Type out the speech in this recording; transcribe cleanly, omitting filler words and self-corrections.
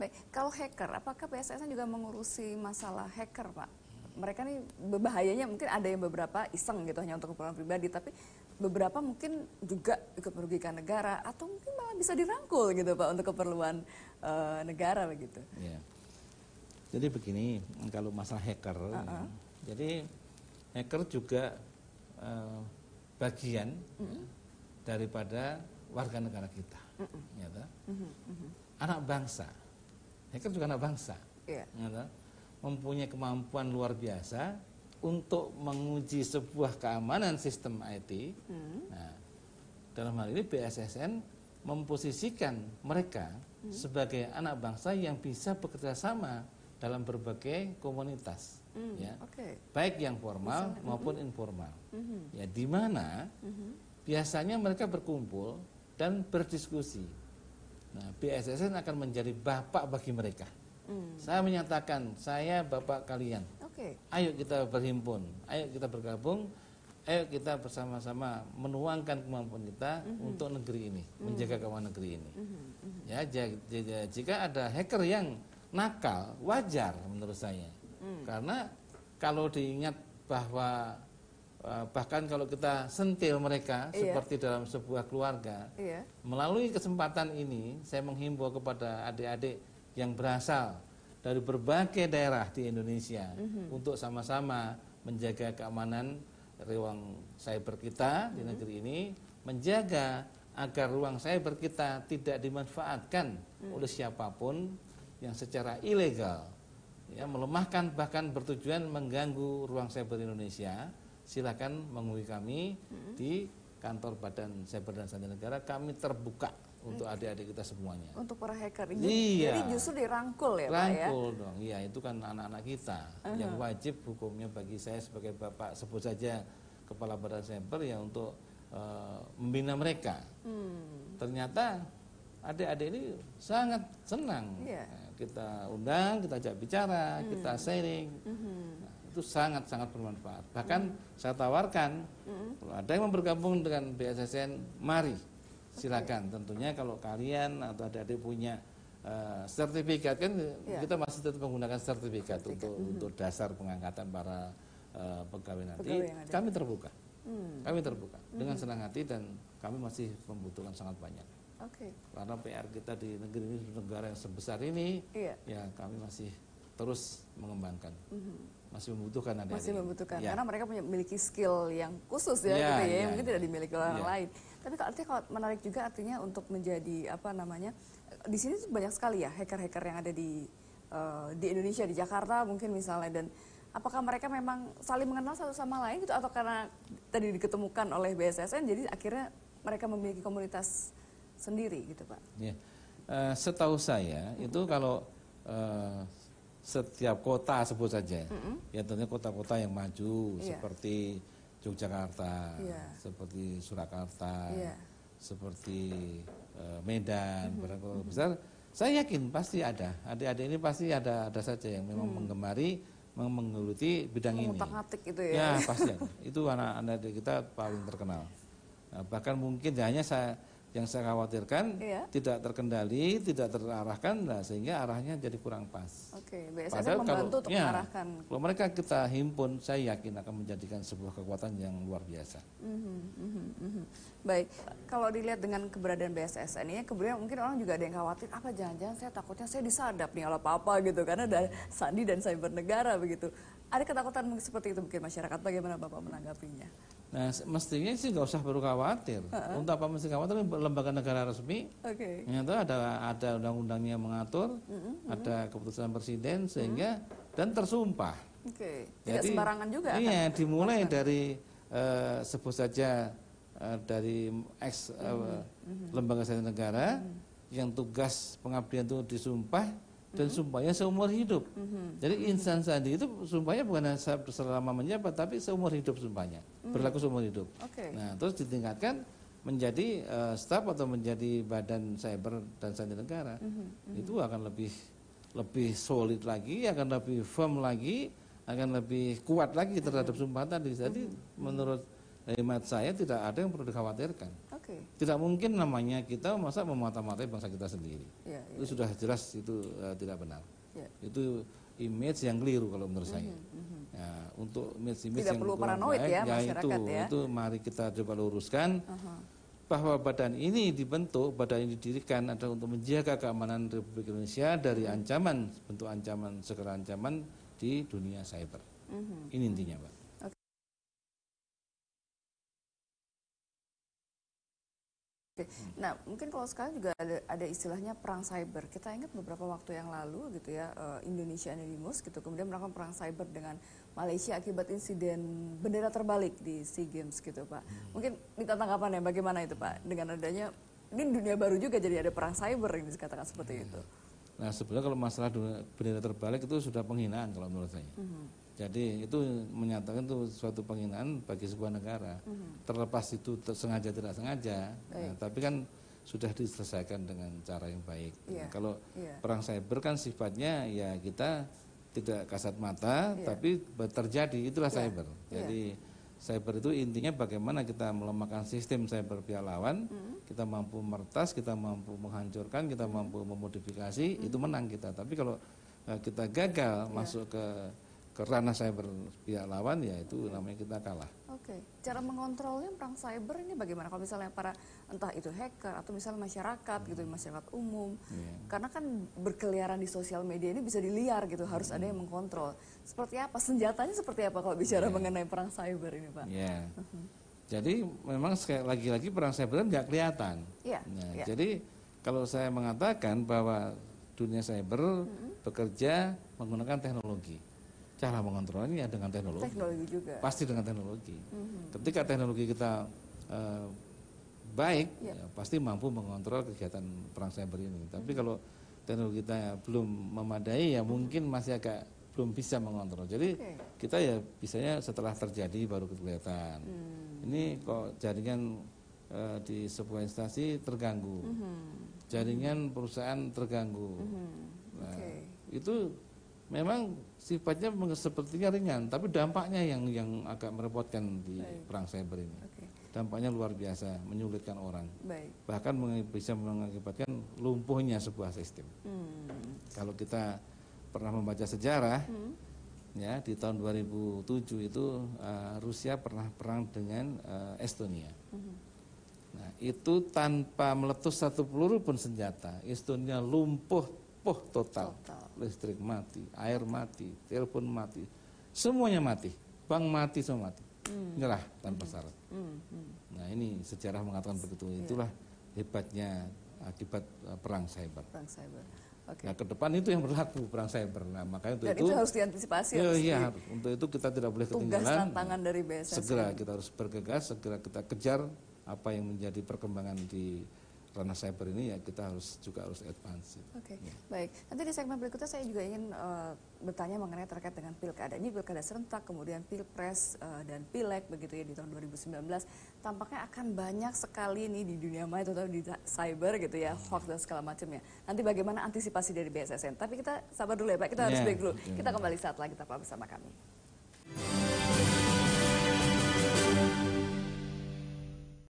Baik, kalau hacker, apakah BSSN juga mengurusi masalah hacker, Pak? Mereka nih berbahayanya mungkin ada yang beberapa iseng gitu hanya untuk keperluan pribadi, tapi beberapa mungkin juga ikut merugikan negara atau mungkin malah bisa dirangkul gitu Pak untuk keperluan negara begitu. Ya. Jadi begini, kalau masalah hacker, jadi hacker juga bagian daripada warga negara kita, anak bangsa. Hacker juga anak bangsa, mempunyai kemampuan luar biasa untuk menguji sebuah keamanan sistem IT. Nah, dalam hal ini BSSN memposisikan mereka sebagai anak bangsa yang bisa bekerja sama dalam berbagai komunitas, baik yang formal maupun informal. Ya, di mana biasanya mereka berkumpul dan berdiskusi. Nah, BSSN akan menjadi bapak bagi mereka. Saya menyatakan, saya bapak kalian. Ayo kita berhimpun, ayo kita bergabung, ayo kita bersama-sama menuangkan kemampuan kita untuk negeri ini, menjaga keamanan negeri ini. Ya, jika ada hacker yang nakal, wajar menurut saya. Karena kalau diingat bahwa bahkan kalau kita sentil mereka seperti dalam sebuah keluarga, melalui kesempatan ini saya menghimbau kepada adik-adik yang berasal dari berbagai daerah di Indonesia untuk sama-sama menjaga keamanan ruang cyber kita di negeri ini, menjaga agar ruang cyber kita tidak dimanfaatkan oleh siapapun yang secara ilegal, ya, melemahkan bahkan bertujuan mengganggu ruang cyber Indonesia. Silakan menghubungi kami di kantor Badan Cyber dan Sandi Negara. Kami terbuka untuk adik-adik kita semuanya. Untuk para hacker ini, jadi justru dirangkul ya Pak ya? Rangkul dong, iya, itu kan anak-anak kita yang wajib hukumnya bagi saya sebagai bapak, sebut saja kepala Badan Cyber, ya, untuk membina mereka. Ternyata adik-adik ini sangat senang. Kita undang, kita ajak bicara, kita sharing. Nah, itu sangat-sangat bermanfaat. Bahkan saya tawarkan, kalau ada yang mau bergabung dengan BSSN, mari. Silakan, tentunya kalau kalian atau adik-adik punya sertifikat, kan kita masih tetap menggunakan sertifikat untuk dasar pengangkatan para pegawai nanti. Kami terbuka, kami terbuka dengan senang hati, dan kami masih membutuhkan sangat banyak. Karena PR kita di negeri ini, negara yang sebesar ini, ya kami masih terus mengembangkan, masih membutuhkan adik-adik. Masih membutuhkan, karena mereka memiliki skill yang khusus ya, gitu ya, yang mungkin tidak dimiliki oleh orang lain. Tapi artinya kalau menarik juga artinya untuk menjadi apa namanya, di sini banyak sekali ya hacker-hacker yang ada di Indonesia, di Jakarta mungkin misalnya, dan apakah mereka memang saling mengenal satu sama lain gitu, atau karena tadi diketemukan oleh BSSN jadi akhirnya mereka memiliki komunitas sendiri gitu Pak? Ya, setahu saya itu kalau setiap kota sebut saja, ya tentunya kota-kota yang maju seperti Yogyakarta, seperti Surakarta, seperti Medan, kota besar, saya yakin pasti ada adik-adik ini, pasti ada saja yang memang menggemari, menggeluti bidang ini. Mengutak-atik itu ya? Ya pasti ada. Itu anak-anak kita paling terkenal. Nah, bahkan mungkin hanya yang saya khawatirkan tidak terkendali, tidak terarahkan, nah, sehingga arahnya jadi kurang pas. BSSN membantu untuk mengarahkan. Kalau mereka kita himpun, saya yakin akan menjadikan sebuah kekuatan yang luar biasa. Baik, kalau dilihat dengan keberadaan BSSN ini, kemudian mungkin orang juga ada yang khawatir, apa jangan-jangan saya takutnya saya disadap nih oleh apa-apa gitu, karena ada Sandi dan Cyber Negara begitu. Ada ketakutan seperti itu mungkin masyarakat, bagaimana Bapak menanggapinya? Nah, mestinya sih nggak usah perlu khawatir. Untuk apa mesti khawatir? Lembaga negara resmi, ada undang-undangnya mengatur, ada keputusan presiden, sehingga dan tersumpah. Tidak sembarangan juga. Iya, dimulai dari sebut saja dari lembaga sandi negara yang tugas pengabdian itu disumpah, dan sumpahnya seumur hidup. Jadi insan sandi itu sumpahnya bukan hanya selama menjabat, tapi seumur hidup sumpahnya, berlaku seumur hidup. Nah, terus ditingkatkan menjadi staf atau menjadi badan cyber dan sandi negara. Itu akan lebih solid lagi, akan lebih firm lagi, akan lebih kuat lagi terhadap sumpah tadi. Jadi menurut hemat saya tidak ada yang perlu dikhawatirkan. Tidak mungkin namanya kita masa memata-matai bangsa kita sendiri. Itu sudah jelas itu tidak benar. Itu image yang keliru kalau menurut saya. Ya, untuk image tidak yang perlu kurang paranoid baik, ya masyarakat itu mari kita coba luruskan. Bahwa badan ini dibentuk, badan ini didirikan adalah untuk menjaga keamanan Republik Indonesia dari ancaman, bentuk ancaman, segala ancaman di dunia cyber. Ini intinya, Pak. Nah, mungkin kalau sekarang juga ada istilahnya perang cyber. Kita ingat beberapa waktu yang lalu gitu ya, Indonesia Anonymous gitu, kemudian melakukan perang cyber dengan Malaysia akibat insiden bendera terbalik di SEA Games gitu, Pak. Mungkin minta tanggapan ya, bagaimana itu, Pak? Dengan adanya, ini dunia baru juga jadi ada perang cyber yang dikatakan seperti itu. Nah, sebenarnya kalau masalah bendera terbalik itu sudah penghinaan kalau menurut saya. Jadi itu menyatakan itu suatu penghinaan bagi sebuah negara. Terlepas itu sengaja tidak sengaja, nah, tapi kan sudah diselesaikan dengan cara yang baik. Nah, kalau perang cyber kan sifatnya ya kita tidak kasat mata, tapi terjadi, itulah cyber. Jadi cyber itu intinya bagaimana kita melemahkan sistem cyber pihak lawan, kita mampu meretas, kita mampu menghancurkan, kita mampu memodifikasi, itu menang kita. Tapi kalau kita gagal masuk ke ranah cyber pihak lawan, ya itu namanya kita kalah. Cara mengontrolnya perang cyber ini bagaimana? Kalau misalnya para entah itu hacker atau misalnya masyarakat gitu, masyarakat umum, karena kan berkeliaran di sosial media ini bisa diliar gitu, harus ada yang mengkontrol. Seperti apa senjatanya, seperti apa kalau bicara mengenai perang cyber ini, Pak? Jadi memang lagi-lagi perang cyber kan nggak kelihatan. Jadi kalau saya mengatakan bahwa dunia cyber bekerja menggunakan teknologi. Cara mengontrolnya dengan teknologi. Teknologi juga. Pasti dengan teknologi. Ketika teknologi kita baik, ya, pasti mampu mengontrol kegiatan perang cyber ini. Tapi kalau teknologi kita belum memadai, ya mungkin masih agak belum bisa mengontrol. Jadi kita ya bisanya setelah terjadi baru kelihatan. Ini kok jaringan di sebuah instansi terganggu, jaringan perusahaan terganggu. Nah, itu memang sifatnya sepertinya ringan, tapi dampaknya yang agak merepotkan di perang cyber ini. Dampaknya luar biasa, menyulitkan orang. Bahkan bisa mengakibatkan lumpuhnya sebuah sistem. Kalau kita pernah membaca sejarah, ya di tahun 2007 itu Rusia pernah perang dengan Estonia. Nah, itu tanpa meletus satu peluru pun senjata, Estonia lumpuh total. Listrik mati, air mati, telepon mati, semuanya mati, bank mati, semua mati, nyerah tanpa syarat. Nah, ini sejarah mengatakan begitu. Itulah hebatnya akibat perang cyber. Nah, ke depan itu yang berlaku perang cyber. Nah, makanya untuk itu harus diantisipasi. Untuk itu kita tidak boleh ketinggalan. Tugas tantangan dari BSS. Segera kita harus bergegas, segera kita kejar apa yang menjadi perkembangan di ranah cyber ini, ya kita harus advance. Baik. Nanti di segmen berikutnya saya juga ingin bertanya mengenai terkait dengan pilkada. Ini pilkada serentak, kemudian pilpres dan pileg begitu ya di tahun 2019. Tampaknya akan banyak sekali nih di dunia maya atau di cyber gitu ya, hoax dan segala macamnya. Nanti bagaimana antisipasi dari BSSN? Tapi kita sabar dulu ya Pak, kita harus break dulu. Kita kembali saat lagi, tetaplah bersama kami.